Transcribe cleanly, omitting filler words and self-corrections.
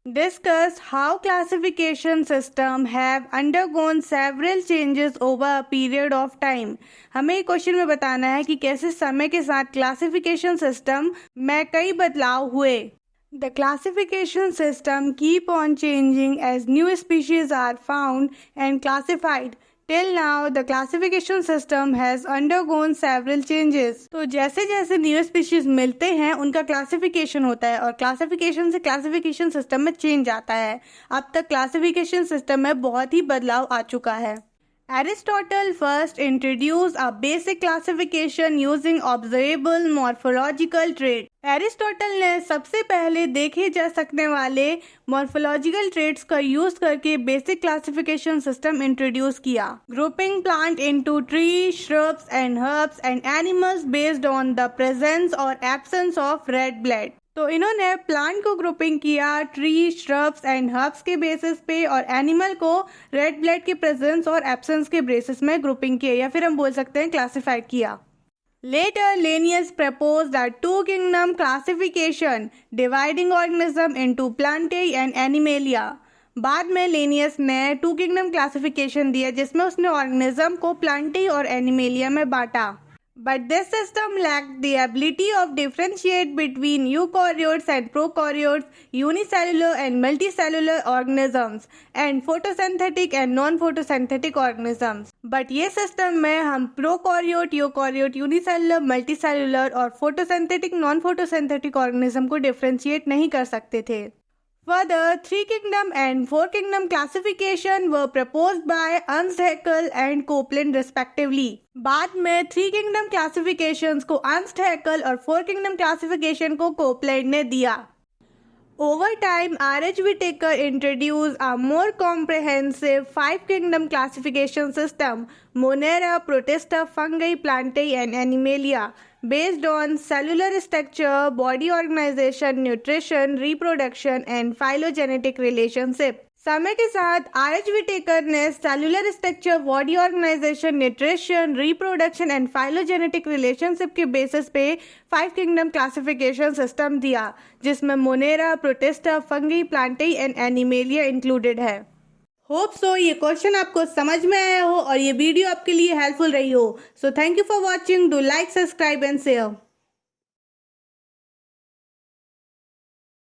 Discuss how classification system have undergone several changes over a period of time. हमें question में बताना है कि कैसे समय के साथ क्लासिफिकेशन सिस्टम में कई बदलाव हुए. The classification system keep on changing as new species are found and classified. Till now, the classification system has undergone several changes. तो जैसे जैसे न्यू स्पीशीज मिलते हैं उनका क्लासिफिकेशन होता है और क्लासिफिकेशन से क्लासिफिकेशन सिस्टम में चेंज आता है. अब तक क्लासिफिकेशन सिस्टम में बहुत ही बदलाव आ चुका है. Aristotle first introduced a basic classification using observable morphological traits. Aristotle ने सबसे पहले देखे जा सकने वाले मॉर्फोलॉजिकल ट्रेट्स का यूज करके बेसिक क्लासिफिकेशन सिस्टम इंट्रोड्यूस किया. Grouping plant into tree, shrubs and herbs and animals based on the presence और एब्सेंस ऑफ रेड ब्लड. तो इन्होंने प्लांट को ग्रुपिंग किया ट्री, श्रब्स एंड हर्ब्स के बेसिस पे और एनिमल को रेड ब्लड के प्रेजेंस और एब्सेंस के बेसिस में ग्रुपिंग किया या फिर हम बोल सकते हैं क्लासिफाई किया. Later, Linnaeus proposed the two-kingdom classification, dividing organism into Plantae and Animalia. बाद में लेनियस ने टू किंगडम क्लासिफिकेशन दिया जिसमें उसने ऑर्गेनिज्म को प्लांटी और एनिमेलिया में बांटा. But this system lacked the ability of differentiate between eukaryotes and prokaryotes, unicellular and multicellular organisms, and photosynthetic and non-photosynthetic organisms. But ये सिस्टम में हम प्रोकार्योट, यूकार्योट, यूनिसेलुलर, मल्टीसेलुलर और फोटोसिंथेटिक, नॉन फोटोसिंथेटिक ऑर्गेनिज्म को differentiate नहीं कर सकते थे. Further, three kingdom and four kingdom classification were proposed by Ernst Haeckel and Copeland respectively. बाद में थ्री किंगडम क्लासिफिकेशंस को अर्नस्ट हैकल और फोर किंगडम क्लासिफिकेशन को कोपलैंड ने दिया. Over time, R.H. Whitaker introduced a more comprehensive five-kingdom classification system, Monera, Protista, Fungi, Plantae, and Animalia, based on cellular structure, body organization, nutrition, reproduction, and phylogenetic relationship. समय के साथ R H. Whittaker ने cellular structure, body organisation, nutrition, reproduction and phylogenetic relationship के basis पे five kingdom classification system दिया जिसमें Monera, Protista, fungi, Plantae and Animalia included है. Hope so ये क्वेश्चन आपको समझ में आया हो और ये वीडियो आपके लिए हेल्पफुल रही हो. So thank you for watching. Do like, subscribe and share.